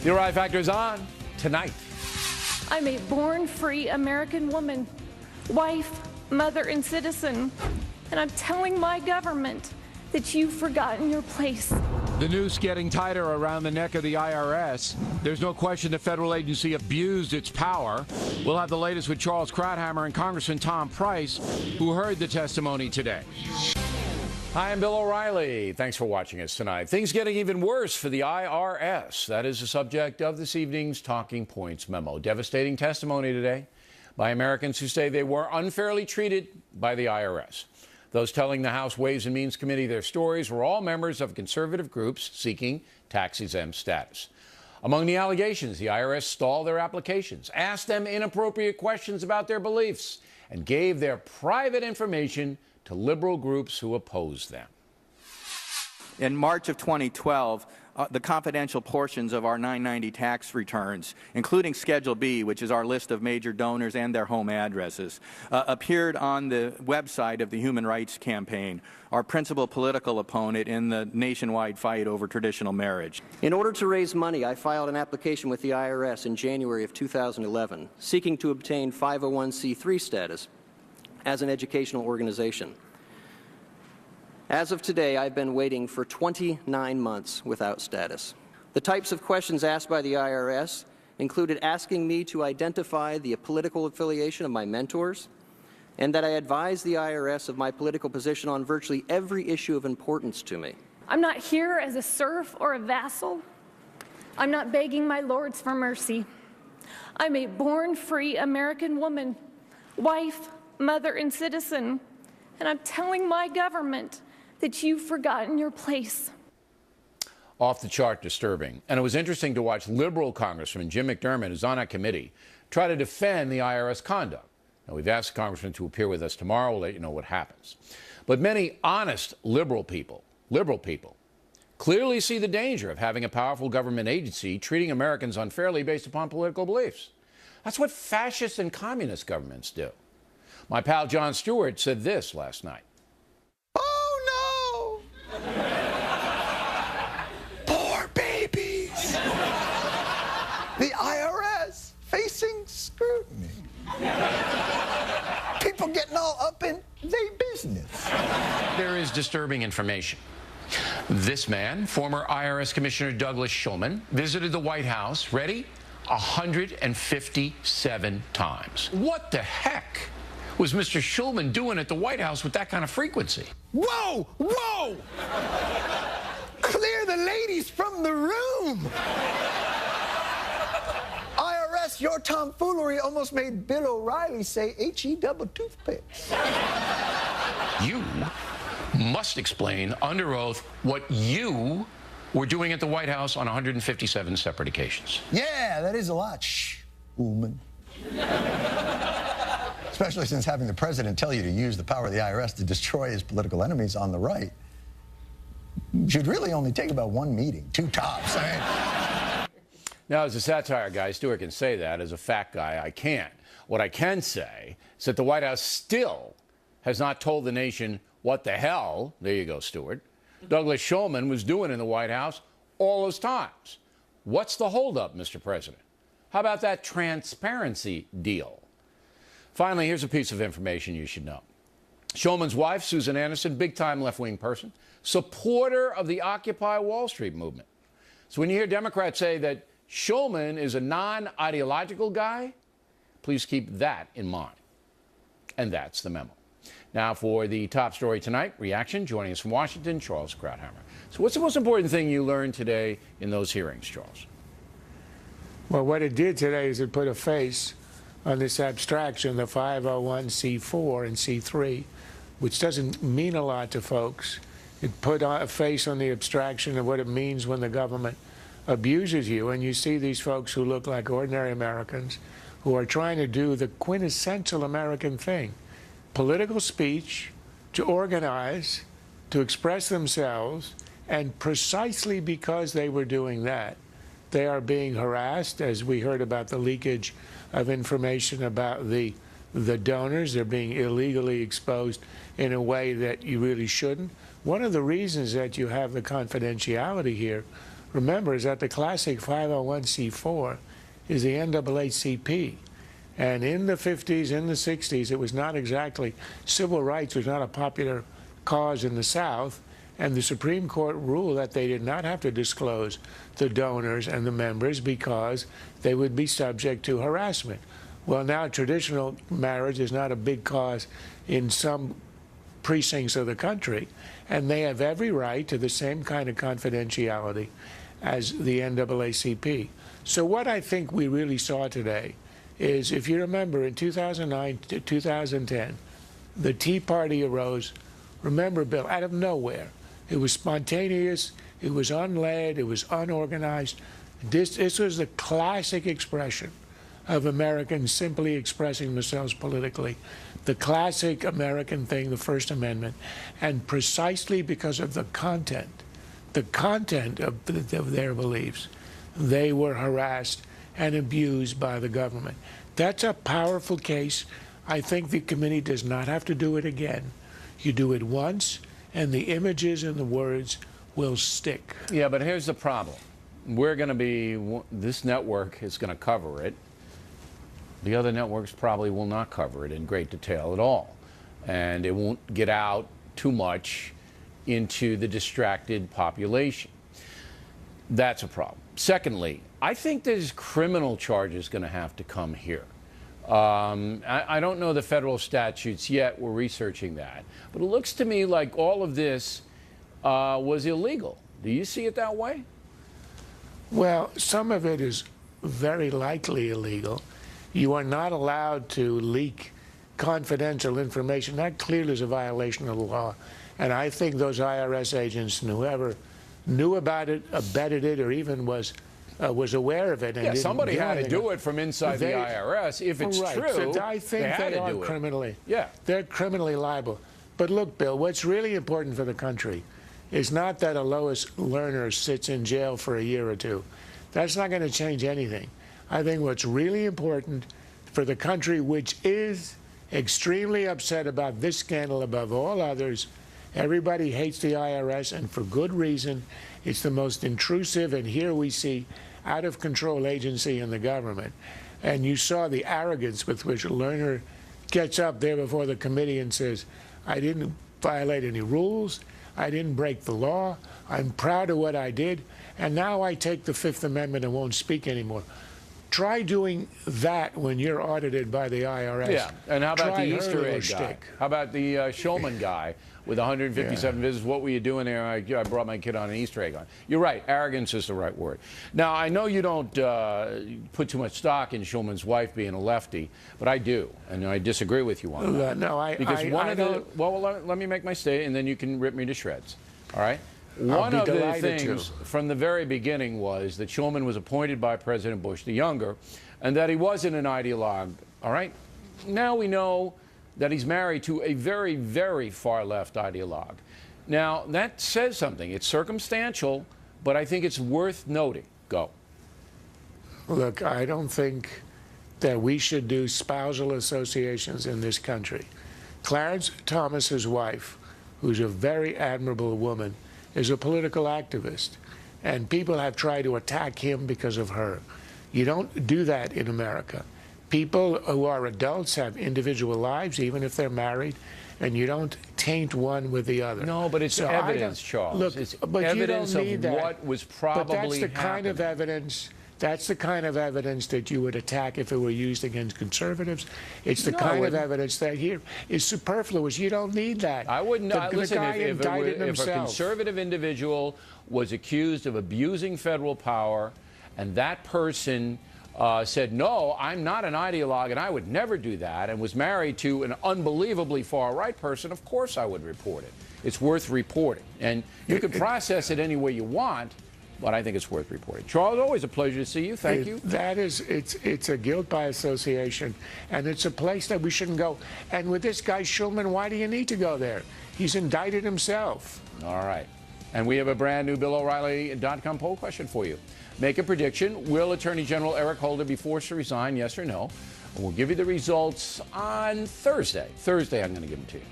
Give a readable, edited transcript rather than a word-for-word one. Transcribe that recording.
The Arrive Factor is on tonight. I'm a born-free American woman, wife, mother, and citizen, and I'm telling my government that you've forgotten your place. The noose getting tighter around the neck of the IRS. There's no question the federal agency abused its power. We'll have the latest with Charles Krauthammer and Congressman Tom Price, who heard the testimony today. Hi, I'm Bill O'Reilly. Thanks for watching us tonight. Things getting even worse for the IRS. That is the subject of this evening's Talking Points memo. Devastating testimony today by Americans who say they were unfairly treated by the IRS. Those telling the House Ways and Means Committee their stories were all members of conservative groups seeking tax-exempt status. Among the allegations, the IRS stalled their applications, asked them inappropriate questions about their beliefs, and gave their private information to liberal groups who opposed them. In March of 2012, the confidential portions of our 990 tax returns, including Schedule B, which is our list of major donors and their home addresses, appeared on the website of the Human Rights Campaign, our principal political opponent in the nationwide fight over traditional marriage. In order to raise money, I filed an application with the IRS in January of 2011, seeking to obtain 501c3 status as an educational organization. As of today, I've been waiting for 29 months without status. The types of questions asked by the IRS included asking me to identify the political affiliation of my mentors, and that I advise the IRS of my political position on virtually every issue of importance to me. I'm not here as a serf or a vassal. I'm not begging my lords for mercy. I'm a born-free American woman, wife, mother, and citizen, and I'm telling my government that you've forgotten your place. Off the chart disturbing. And it was interesting to watch liberal Congressman Jim McDermott, who's on that committee, try to defend the IRS conduct. Now, we've asked the congressman to appear with us tomorrow. We'll let you know what happens. But many honest liberal people, clearly see the danger of having a powerful government agency treating Americans unfairly based upon political beliefs. That's what fascist and communist governments do. My pal Jon Stewart said this last night. Oh, no! Poor babies! The IRS facing scrutiny. People getting all up in their business. There is disturbing information. This man, former IRS Commissioner Douglas Shulman, visited the White House, ready? 157 times. What the heck was Mr. Shulman doing at the White House with that kind of frequency? Whoa! Whoa! Clear the ladies from the room! IRS, your tomfoolery almost made Bill O'Reilly say H-E double toothpicks. You must explain under oath what you were doing at the White House on 157 separate occasions. Yeah, that is a lot. Shh, woman. Especially since having the president tell you to use the power of the IRS to destroy his political enemies on the right should really only take about one meeting, two tops. Now, as a satire guy, Stewart can say that. As a fact guy, I can't. What I can say is that the White House still has not told the nation what the hell, there you go, Stewart, Douglas Shulman was doing in the White House all those times. What's the holdup, Mr. President? How about that transparency deal? Finally, here's a piece of information you should know. Shulman's wife, Susan Anderson, big-time left-wing person, supporter of the Occupy Wall Street movement. So when you hear Democrats say that Shulman is a non-ideological guy, please keep that in mind. And that's the memo. Now for the top story tonight, reaction, joining us from Washington, Charles Krauthammer. So what's the most important thing you learned today in those hearings, Charles? Well, what it did today is it put a face on this abstraction, the 501c4 and C3, which doesn't mean a lot to folks. It put a face on the abstraction of what it means when the government abuses you, and you see these folks who look like ordinary Americans who are trying to do the quintessential American thing, political speech, to organize, to express themselves, and precisely because they were doing that, they are being harassed, as we heard about the leakage of information about the donors. They're being illegally exposed in a way that you really shouldn't. One of the reasons that you have the confidentiality here remember is that the classic 501c4 is the NAACP. And in the 50s, in the 60s, it was not exactly, civil rights was not a popular cause in the South, and the Supreme Court ruled that they did not have to disclose the donors and the members because they would be subject to harassment. Well, now traditional marriage is not a big cause in some precincts of the country, and they have every right to the same kind of confidentiality as the NAACP. So what I think we really saw today is, if you remember, in 2009 to 2010, the Tea Party arose, remember, Bill, out of nowhere. It was spontaneous, it was unled, it was unorganized. This was the classic expression of Americans simply expressing themselves politically. The classic American thing, the First Amendment. And precisely because of the content of their beliefs, they were harassed and abused by the government. That's a powerful case. I think the committee does not have to do it again. You do it once, and the images and the words will stick. Yeah, but here's the problem. We're going to be, this network is going to cover it. The other networks probably will not cover it in great detail at all. And it won't get out too much into the distracted population. That's a problem. Secondly, I think there's criminal charges going to have to come here. I don't know the federal statutes yet. We're researching that. But it looks to me like all of this was illegal. Do you see it that way? Well, some of it is very likely illegal. You are not allowed to leak confidential information. That clearly is a violation of the law. And I think those IRS agents, and whoever knew about it, abetted it, or even was aware of it. And somebody had to do it from inside the IRS. If it's true, so I think they are criminally. Yeah, they're criminally liable. But look, Bill, what's really important for the country is not that a Lois Lerner sits in jail for a year or two. That's not going to change anything. I think what's really important for the country, which is extremely upset about this scandal above all others, everybody hates the IRS, and for good reason. It's the most intrusive, and here we see out-of-control agency in the government. And you saw the arrogance with which Lerner gets up there before the committee and says, I didn't violate any rules, I didn't break the law, I'm proud of what I did, and now I take the Fifth Amendment and won't speak anymore. Try doing that when you're audited by the IRS. Yeah, and how about Try the Easter egg guy? stick. How about the Shulman guy with 157 visits? What were you doing there? I brought my kid on an Easter egg hunt. You're right, arrogance is the right word. Now, I know you don't put too much stock in Shulman's wife being a lefty, but I do, and I disagree with you on that. Well, let me make my statement, and then you can rip me to shreds, all right? One of the things from the very beginning was that Shulman was appointed by President Bush the Younger, and that he wasn't an ideologue, all right? Now we know that he's married to a very, very far-left ideologue. Now, that says something. It's circumstantial, but I think it's worth noting. Go. Look, I don't think that we should do spousal associations in this country. Clarence Thomas's wife, who's a very admirable woman, is a political activist, and people have tried to attack him because of her. You don't do that in America. People who are adults have individual lives, even if they're married, and you don't taint one with the other. No, but it's so evidence, Charles. Look, it's but evidence you don't need of that. what was probably But that's the kind of happening. evidence. That's the kind of evidence that you would attack if it were used against conservatives. It's the kind of evidence that here is superfluous. You don't need that. I wouldn't. Listen, if a himself. conservative individual was accused of abusing federal power, and that person said, no, I'm not an ideologue, and I would never do that, and was married to an unbelievably far-right person, of course I would report it. It's worth reporting. And you can process it any way you want, but I think it's worth reporting. Charles, always a pleasure to see you. Thank you. It's a guilt by association, and it's a place that we shouldn't go. And with this guy Shulman, why do you need to go there? He's indicted himself. All right. And we have a brand new BillO'Reilly.com poll question for you. Make a prediction. Will Attorney General Eric Holder be forced to resign, yes or no? And we'll give you the results on Thursday. Thursday, I'm going to give them to you.